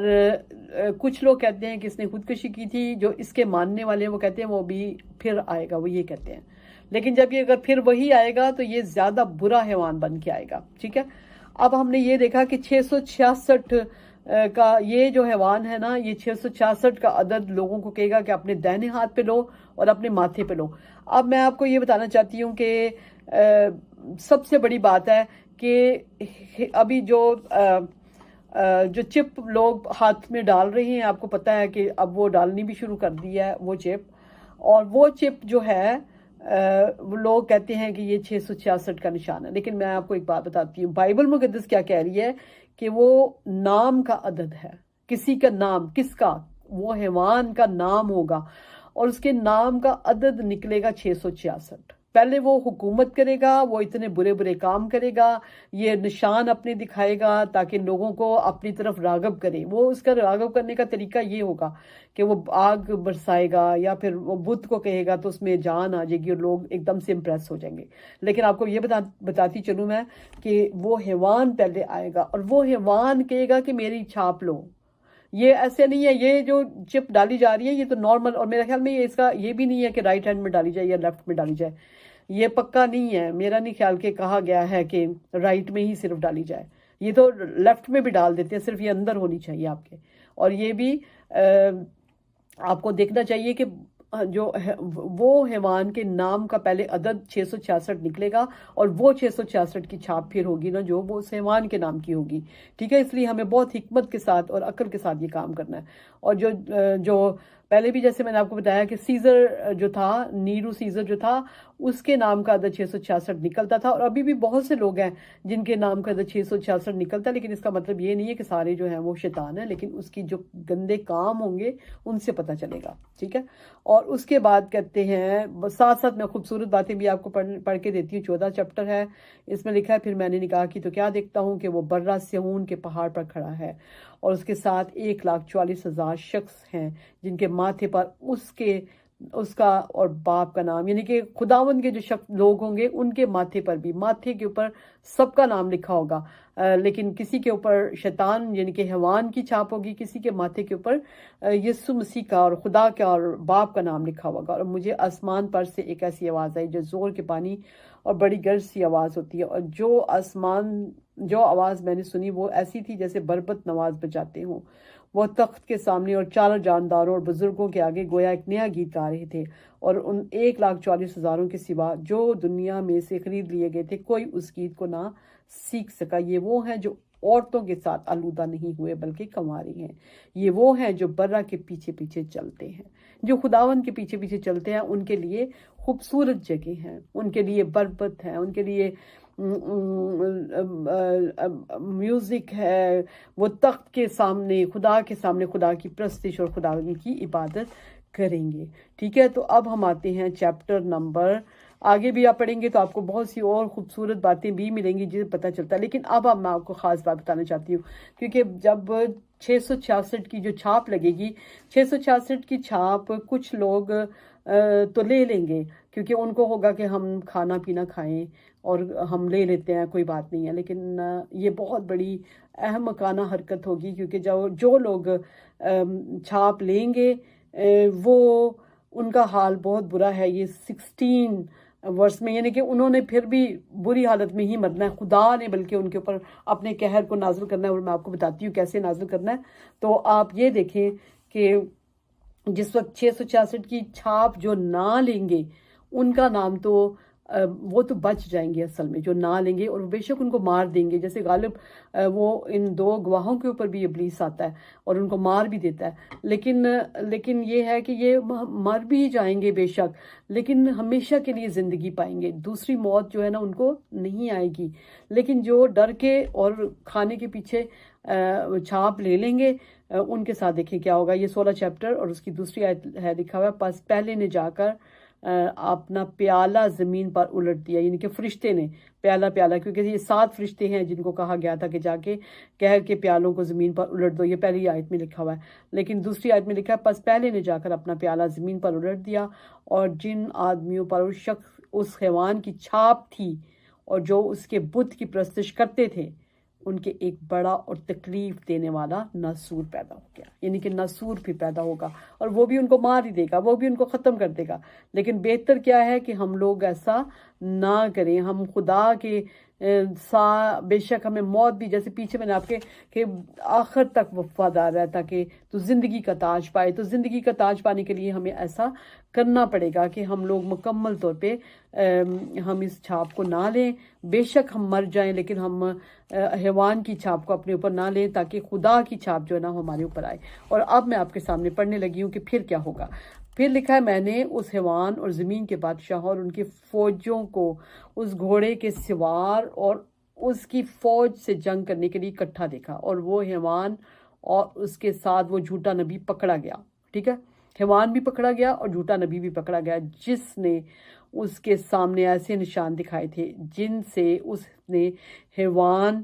S1: کچھ لوگ کہتے ہیں کہ اس نے خودکشی کی تھی. جو اس کے ماننے والے ہیں وہ کہتے ہیں وہ بھی پھر آئے گا، وہ یہ کہتے ہیں. لیکن جب یہ اگر پھر وہی آئے گا تو یہ زیادہ برا حیوان بن کے آئے گا. ٹھیک ہے. اب ہم نے یہ دیکھا کہ 666 کا یہ جو حیوان ہے نا، یہ 666 کا عدد لوگوں کو کہے گا کہ اپنے دائنے ہاتھ پہ لو اور اپنے ماتھے پہ لو. اب میں آپ کو یہ بتانا چاہتی ہوں کہ سب سے بڑی بات ہے کہ ابھی جو چپ لوگ ہاتھ میں ڈال رہے ہیں، آپ کو پتہ ہے کہ اب وہ ڈالنی بھی شروع کر دی ہے وہ چپ. اور وہ چپ جو ہے وہ لوگ کہتے ہیں کہ یہ 666 کا نشان ہے. لیکن میں آپ کو ایک بات بتاتی ہوں، بائبل مقدس کیا کہہ رہی ہے کہ وہ نام کا عدد ہے. کسی کا نام، کس کا؟ وہ حیوان کا نام ہوگا، اور اس کے نام کا عدد نکلے گا 666. پہلے وہ حکومت کرے گا، وہ اتنے برے برے کام کرے گا، یہ نشان اپنے دکھائے گا تاکہ لوگوں کو اپنی طرف راغب کرے. وہ اس کا راغب کرنے کا طریقہ یہ ہوگا کہ وہ آگ برسائے گا، یا پھر وہ بت کو کہے گا تو اس میں جان آ جائے گی اور لوگ ایک دم سے امپریس ہو جائیں گے. لیکن آپ کو یہ بتاتی چلوں میں کہ وہ حیوان پہلے آئے گا، اور وہ حیوان کہے گا کہ میری چھاپ لو. یہ ایسے نہیں ہے، یہ جو چپ ڈالی جا رہی ہے یہ تو نارمل، اور میرے خیال میں اس کا یہ بھی نہیں ہے کہ رائٹ ہینڈ میں ڈالی جائے یا لیفٹ میں ڈالی جائے. یہ پکا نہیں ہے، میرا نہیں خیال کہ کہا گیا ہے کہ رائٹ میں ہی صرف ڈالی جائے. یہ تو لیفٹ میں بھی ڈال دیتے ہیں، صرف یہ اندر ہونی چاہیے آپ کے. اور یہ بھی آپ کو دیکھنا چاہیے کہ جو وہ حیوان کے نام کا پہلے عدد 666 نکلے گا، اور وہ 666 کی چھاپ پھر ہوگی نا جو وہ اس حیوان کے نام کی ہوگی. ٹھیک ہے. اس لیے ہمیں بہت حکمت کے ساتھ اور عقل کے ساتھ یہ کام کرنا ہے. اور جو پہلے بھی جیسے میں نے آپ کو بتایا کہ سیزر جو تھا، نیرو سیزر جو تھا، اس کے نام کا عدد 666 نکلتا تھا. اور ابھی بھی بہت سے لوگ ہیں جن کے نام کا عدد 666 نکلتا ہے، لیکن اس کا مطلب یہ نہیں ہے کہ سارے جو ہیں وہ شیطان ہیں، لیکن اس کی جو گندے کام ہوں گے ان سے پتہ چلے گا. ٹھیک ہے. اور اس کے بعد کہتے ہیں، ساتھ ساتھ میں خوبصورت باتیں بھی آپ کو پڑھ کے دیتی ہوں. 14 چیپٹر ہے، اس میں لکھا ہے، پھر میں نے نکاح کی تو کیا دیکھتا ہوں کہ وہ برہ سیہون کے پہاڑ پر کھڑا ہے، اور اس کے ساتھ 1,44,000 شخص ہیں جن کے ماتھے پر اس کے اس کا اور باپ کا نام، یعنی کہ خداوند کے جو لوگ ہوں گے ان کے ماتھے پر بھی، ماتھے کے اوپر سب کا نام لکھا ہوگا، لیکن کسی کے اوپر شیطان یعنی کہ حیوان کی چھاپ ہوگی، کسی کے ماتھے کے اوپر یسوع مسیح کا اور خدا کا اور باپ کا نام لکھا ہوگا۔ اور مجھے آسمان پر سے ایک ایسی آواز آئی جو زور کے پانی اور بڑی گرج سی آواز ہوتی ہے، اور جو آواز میں نے سنی وہ ایسی تھی جیسے بربط نواز بجاتے ہوں۔ وہ تخت کے سامنے اور 4 جانداروں اور بزرگوں کے آگے گویا ایک نیا گیت گا رہے تھے، اور ان 1,40,000 کے سوا جو دنیا میں سے خرید لیے گئے تھے کوئی اس گیت کو نہ سیکھ سکا۔ یہ وہ ہیں جو عورتوں کے ساتھ آلودہ نہیں ہوئے بلکہ کنواری ہیں۔ یہ وہ ہیں جو برہ کے پیچھے پیچھے چلتے ہیں۔ جو خداوند کے پیچھے پیچھے چلتے ہیں ان کے لیے خوبصورت جگہ ہیں، ان کے لیے بربط ہیں، ان کے لیے میوزک ہے، وہ تخت کے سامنے خدا کے سامنے خدا کی پرستش اور خدا کی عبادت کریں گے۔ ٹھیک ہے، تو اب ہم آتے ہیں چیپٹر نمبر، آگے بھی آپ پڑھیں گے تو آپ کو بہت سی اور خوبصورت باتیں بھی ملیں گی جسے پتہ چلتا ہے، لیکن اب میں آپ کو خاص بات بتانا چاہتی ہوں، کیونکہ جب 666 کی جو چھاپ لگے گی، 666 کی چھاپ کچھ لوگ تو لے لیں گے کیونکہ ان کو ہوگا کہ ہم کھانا پینا کھائیں اور ہم لے لیتے ہیں، کوئی بات نہیں ہے، لیکن یہ بہت بڑی احمقانہ حرکت ہوگی، کیونکہ جو لوگ چھاپ لیں گے وہ ان کا حال بہت برا ہے۔ یہ 16 ورس میں، یعنی کہ انہوں نے پھر بھی بری حالت میں ہی مرنا ہے، خدا نے بلکہ ان کے اوپر اپنے قہر کو نازل کرنا ہے، اور میں آپ کو بتاتی ہوں کیسے نازل کرنا ہے۔ تو آپ یہ دیکھیں کہ جس وقت 666 کی چھاپ جو نہ لیں گے ان کا نام تو وہ تو بچ جائیں گے، اصل میں جو نہ لیں گے، اور بے شک ان کو مار دیں گے، جیسے غالب وہ ان 2 گواہوں کے اوپر بھی ابلیس آتا ہے اور ان کو مار بھی دیتا ہے، لیکن یہ ہے کہ یہ مر بھی جائیں گے بے شک، لیکن ہمیشہ کے لیے زندگی پائیں گے، دوسری موت جو ہے نا ان کو نہیں آئے گی۔ لیکن جو ڈر کے اور کھانے کے پیچھے چھاپ لے لیں گے ان کے ساتھ دیکھیں کیا ہوگا۔ یہ 16 چیپٹر اور اس کی دوسری آیت ہے، لکھا ہوا ہے، پس پہلے نے جا کر اپنا پیالہ زمین پر الٹ دیا، یعنی کہ فرشتے نے پیالہ، کیونکہ یہ 7 فرشتے ہیں جن کو کہا گیا تھا کہ جا کے قہر کے پیالوں کو زمین پر الٹ دو، یہ پہلی آیت میں لکھا ہوا ہے، لیکن دوسری آیت میں لکھا ہے پس پہلے نے جا کر اپنا پیالہ زمین پر الٹ دیا، اور جن آدمیوں پر اس حیوان کی چھاپ تھی اور جو اس کے بت کی پرستش کرتے تھے ان کے ایک بڑا اور تکلیف دینے والا ناسور پیدا ہو گیا، یعنی کہ ناسور بھی پیدا ہوگا، اور وہ بھی ان کو مار ہی دے گا، وہ بھی ان کو ختم کر دے گا۔ لیکن بہتر کیا ہے کہ ہم لوگ ایسا نہ کریں، ہم خدا کے بے شک ہمیں موت بھی، جیسے پیچھے میں نے آپ کے کہ آخر تک وفادار رہتا کہ تو زندگی کا تاج پائے، تو زندگی کا تاج پانے کے لیے ہمیں ایسا کرنا پڑے گا کہ ہم لوگ مکمل طور پہ ہم اس چھاپ کو نہ لیں، بے شک ہم مر جائیں لیکن ہم حیوان کی چھاپ کو اپنے اوپر نہ لیں، تاکہ خدا کی چھاپ جو ہے نا ہمارے اوپر آئے۔ اور اب میں آپ کے سامنے پڑھنے لگی ہوں کہ پھر کیا ہوگا۔ پھر لکھا ہے میں نے اس حیوان اور زمین کے بادشاہ اور ان کی فوجوں کو اس گھوڑے کے سوار اور اس کی فوج سے جنگ کرنے کے لیے اکٹھا دیکھا، اور وہ حیوان اور اس کے ساتھ وہ جھوٹا نبی پکڑا گیا۔ ٹھیک ہے، حیوان بھی پکڑا گیا اور جھوٹا نبی بھی پکڑا گیا، جس نے اس کے سامنے ایسے نشان دکھائے تھے جن سے اس نے حیوان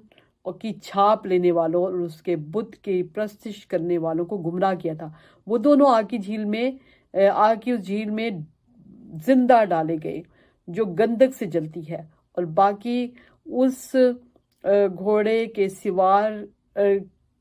S1: کی چھاپ لینے والوں اور اس کے بت کی پرستش کرنے والوں کو گمراہ کیا تھا۔ وہ دونوں آگ کی اس جھیل میں زندہ ڈالے گئے جو گندک سے جلتی ہے، اور باقی اس گھوڑے کے سوار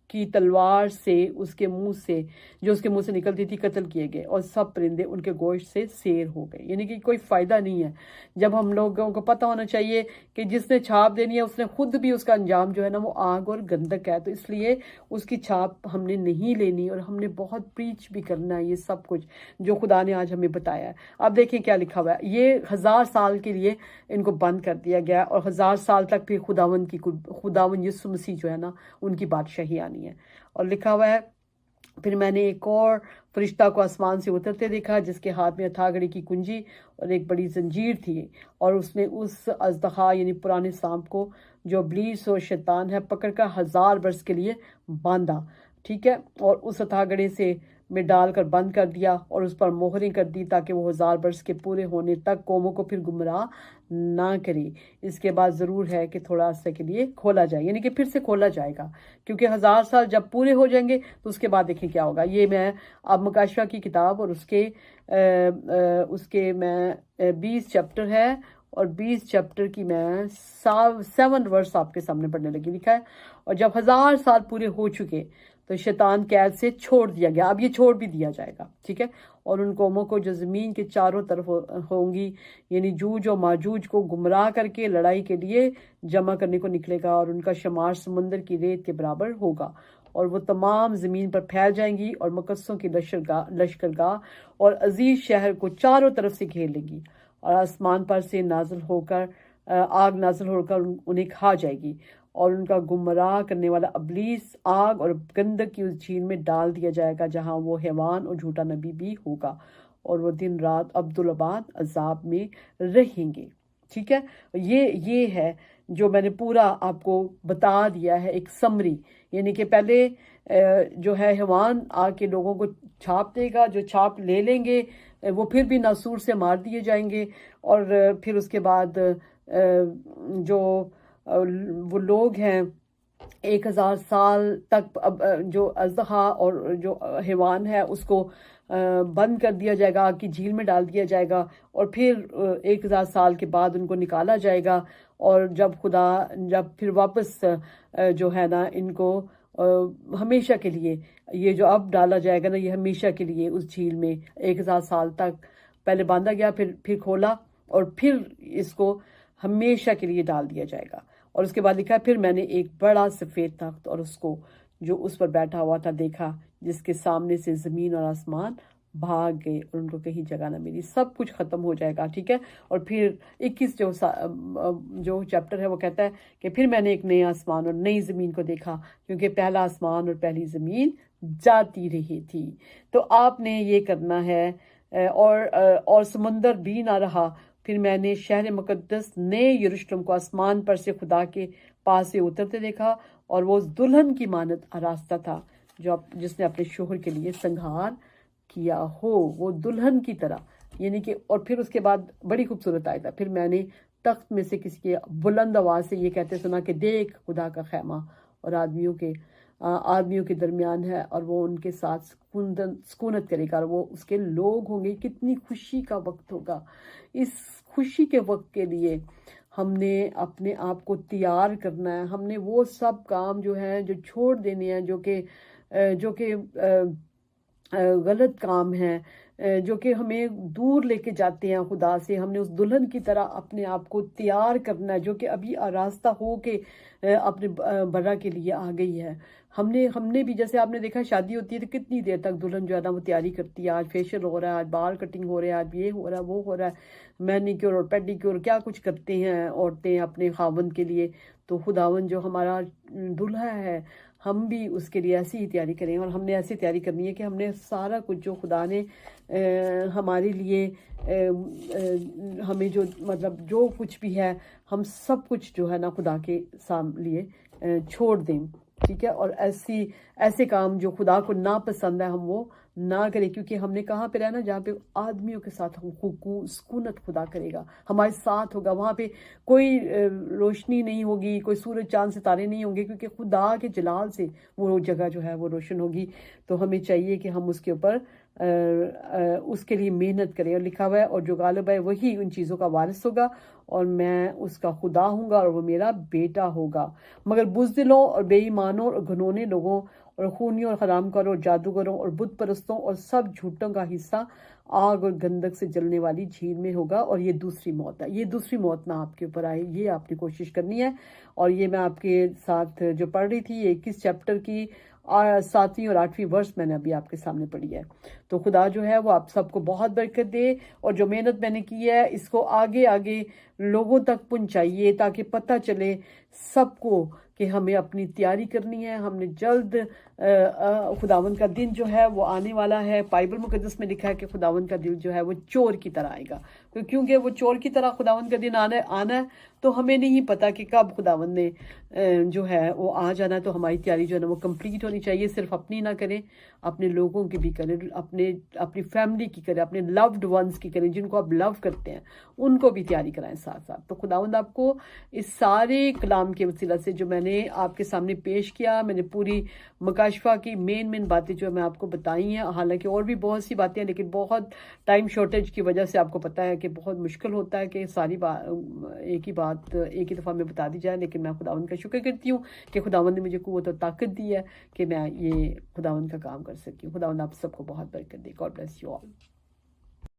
S1: کی تلوار سے اس کے منہ سے نکلتی تھی قتل کیے گئے، اور سب پرندے ان کے گوشت سے سیر ہو گئے، یعنی کہ کوئی فائدہ نہیں ہے۔ جب ہم لوگوں کو پتہ ہونا چاہیے کہ جس نے چھاپ دینی ہے اس نے خود بھی اس کا انجام جو ہے نا وہ آگ اور گندک ہے، تو اس لیے اس کی چھاپ ہم نے نہیں لینی، اور ہم نے بہت پریچ بھی کرنا ہے یہ سب کچھ جو خدا نے آج ہمیں بتایا ہے۔ اب دیکھیں کیا لکھا ہوا ہے، یہ 1000 سال کے لیے ان کو بند کر دیا گیا، اور 1000 سال تک پھر خداوند یسوع مسیح جو ہے نا ان کی بادشاہی آنی ہے۔ اور لکھا ہوا ہے پھر میں نے ایک اور فرشتہ کو آسمان سے اترتے دیکھا جس کے ہاتھ میں اتھاگڑی کی کنجی اور ایک بڑی زنجیر تھی، اور اس نے اس اژدہا یعنی پرانے سانپ کو جو ابلیس اور شیطان ہے پکڑ کر 1000 برس کے لیے باندھا۔ ٹھیک ہے، اور اس اتھاگڑے سے میں ڈال کر بند کر دیا اور اس پر مہریں کر دی تاکہ وہ 1000 برس کے پورے ہونے تک قوموں کو پھر گمراہ نہ کرے۔ اس کے بعد ضرور ہے کہ تھوڑا عرصے کے لیے کھولا جائے، یعنی کہ پھر سے کھولا جائے گا، کیونکہ 1000 سال جب پورے ہو جائیں گے تو اس کے بعد دیکھیں کیا ہوگا۔ یہ میں اب مکاشفہ کی کتاب اور اس کے میں 20 چیپٹر ہے، اور 20 چیپٹر کی میں 7 ورس آپ کے سامنے پڑھنے لگی۔ لکھا ہے اور جب 1000 سال پورے ہو چکے تو شیطان قید سے چھوڑ دیا گیا، اب یہ چھوڑ بھی دیا جائے گا، ٹھیک ہے۔ اور ان قوموں کو جو زمین کے چاروں طرف ہوں گی، یعنی جوج اور ماجوج کو گمراہ کر کے لڑائی کے لیے جمع کرنے کو نکلے گا، اور ان کا شمار سمندر کی ریت کے برابر ہوگا، اور وہ تمام زمین پر پھیل جائیں گی اور مقدسوں کی لشکرگاہ اور عزیز شہر کو چاروں طرف سے گھیر لے گی، اور آسمان پر سے آگ نازل ہو کر انہیں کھا جائے گی، اور ان کا گمراہ کرنے والا ابلیس آگ اور گندک کی اس جھیل میں ڈال دیا جائے گا جہاں وہ حیوان اور جھوٹا نبی بھی ہوگا، اور وہ دن رات عبدالآباد عذاب میں رہیں گے، ٹھیک ہے۔ یہ ہے جو میں نے پورا آپ کو بتا دیا ہے، ایک سمری، یعنی کہ پہلے جو ہے حیوان آ کے لوگوں کو چھاپ دے گا، جو چھاپ لے لیں گے وہ پھر بھی ناسور سے مار دیے جائیں گے، اور پھر اس کے بعد جو وہ لوگ ہیں 1000 سال تک جو اژدہا اور جو حیوان ہے اس کو بند کر دیا جائے گا، آگ کی جھیل میں ڈال دیا جائے گا، اور پھر 1000 سال کے بعد ان کو نکالا جائے گا، اور جب پھر واپس جو ہے نا ان کو ہمیشہ کے لیے یہ جو اب ڈالا جائے گا نا، یہ ہمیشہ کے لیے اس جھیل میں 1000 سال تک پہلے باندھا گیا، پھر کھولا، اور پھر اس کو ہمیشہ کے لیے ڈال دیا جائے گا۔ اور اس کے بعد لکھا ہے پھر میں نے ایک بڑا سفید تخت اور اس کو جو اس پر بیٹھا ہوا تھا دیکھا، جس کے سامنے سے زمین اور آسمان بھاگ گئے اور ان کو کہیں جگہ نہ ملی، سب کچھ ختم ہو جائے گا، ٹھیک ہے۔ اور پھر 21 جو چیپٹر ہے وہ کہتا ہے کہ پھر میں نے ایک نئے آسمان اور نئی زمین کو دیکھا، کیونکہ پہلا آسمان اور پہلی زمین جاتی رہی تھی۔ تو آپ نے یہ کرنا ہے، اور سمندر بھی نہ رہا۔ پھر میں نے شہر مقدس نئے یروشلم کو آسمان پر سے خدا کے پاس سے اترتے دیکھا، اور وہ اس دلہن کی مانند آراستہ تھا جس نے اپنے شوہر کے لیے سنگھار کیا ہو، وہ دلہن کی طرح، یعنی کہ۔ اور پھر اس کے بعد بڑی خوبصورت آیت ہے، پھر میں نے تخت میں سے کسی کی بلند آواز سے یہ کہتے سنا کہ دیکھ خدا کا خیمہ اور آدمیوں کے درمیان ہے، اور وہ ان کے ساتھ سکونت کرے گا، اور وہ اس کے لوگ ہوں گے۔ کتنی خوشی کا وقت ہوگا! اس خوشی کے وقت کے لیے ہم نے اپنے آپ کو تیار کرنا ہے، ہم نے وہ سب کام جو ہیں جو چھوڑ دینے ہیں، جو کہ غلط کام ہیں، جو کہ ہمیں دور لے کے جاتے ہیں خدا سے۔ ہم نے اس دلہن کی طرح اپنے آپ کو تیار کرنا ہے جو کہ ابھی آراستہ ہو کے اپنے برا کے لیے آ گئی ہے۔ ہم نے بھی، جیسے آپ نے دیکھا شادی ہوتی ہے تو کتنی دیر تک دلہن جو ہے نا وہ تیاری کرتی ہے، آج فیشل ہو رہا ہے، آج بال کٹنگ ہو رہا ہے، آج یہ ہو رہا ہے، وہ ہو رہا ہے، مینیکیور اور پیڈیکیور، کیا کچھ کرتے ہیں عورتیں اپنے خاوند کے لیے۔ تو خداوند جو ہمارا دلہا ہے، ہم بھی اس کے لیے ایسی ہی تیاری کریں، اور ہم نے ایسی تیاری کرنی ہے کہ ہم نے سارا کچھ جو خدا نے ہمارے لیے ہمیں جو مطلب جو کچھ بھی ہے، ہم سب کچھ جو ہے نا خدا کے لیے چھوڑ دیں، ٹھیک ہے۔ اور ایسے کام جو خدا کو ناپسند ہے ہم وہ نہ کریں، کیونکہ ہم نے کہاں پہ رہنا؟ جہاں پہ آدمیوں کے ساتھ ہم سکونت خدا کرے گا، ہمارے ساتھ ہوگا، وہاں پہ کوئی روشنی نہیں ہوگی، کوئی سورج چاند ستارے نہیں ہوں گے، کیونکہ خدا کے جلال سے وہ جگہ جو ہے وہ روشن ہوگی۔ تو ہمیں چاہیے کہ ہم اس کے اوپر اس کے لیے محنت کریں، اور لکھا ہوا ہے اور جو غالب ہے وہی ان چیزوں کا وارث ہوگا، اور میں اس کا خدا ہوں گا اور وہ میرا بیٹا ہوگا۔ مگر بزدلوں اور بے ایمانوں اور گھنونے لوگوں اور خونیوں اور حرام کاروں اور جادوگروں اور بت پرستوں اور سب جھوٹوں کا حصہ آگ اور گندک سے جلنے والی جھیل میں ہوگا، اور یہ دوسری موت ہے۔ یہ دوسری موت نہ آپ کے اوپر آئے، یہ آپ نے کوشش کرنی ہے۔ اور یہ میں آپ کے ساتھ جو پڑھ رہی تھی 21 چیپٹر کی 7ویں اور 8ویں ورس میں نے ابھی آپ کے سامنے پڑھی ہے۔ تو خدا جو ہے وہ آپ سب کو بہت برکت دے، اور جو محنت میں نے کی ہے اس کو آگے لوگوں تک پہنچائیے، تاکہ پتہ چلے سب کو کہ ہمیں اپنی تیاری کرنی ہے۔ ہم نے جلد خداوند کا دن جو ہے وہ آنے والا ہے۔ بائبل مقدس میں لکھا ہے کہ خداوند کا دن جو ہے وہ چور کی طرح آئے گا۔ کیونکہ وہ چور کی طرح خداوند کا دن آنا ہے، تو ہمیں نہیں پتا کہ کب خداوند نے جو ہے وہ آ جانا ہے. تو ہماری تیاری جو ہے نا وہ کمپلیٹ ہونی چاہیے. صرف اپنی نہ کریں، اپنے لوگوں کی بھی کریں، اپنی فیملی کی کریں، اپنے لوڈ ونس کی کریں، جن کو آپ لو کرتے ہیں ان کو بھی تیاری کرائیں ساتھ ساتھ. تو خداوند آپ کو اس سارے کلام کے وسیلہ سے جو میں نے آپ کے سامنے پیش کیا، میں نے پوری مکاشفہ کی مین باتیں جو میں آپ کو بتائی ہیں. حالانکہ اور بھی بہت سی باتیں ہیں، لیکن بہت ٹائم شارٹیج کی وجہ سے آپ کو پتہ ہے کہ بہت مشکل ہوتا ہے کہ ساری ایک ہی بات ایک ہی دفعہ میں بتا دی جائے. لیکن میں خداوند کا شکر کرتی ہوں کہ خداوند نے مجھے قوت اور طاقت دی ہے کہ میں یہ خداوند کا کام کر سکی ہوں. خداوند آپ سب کو بہت برکت دے. God bless you all.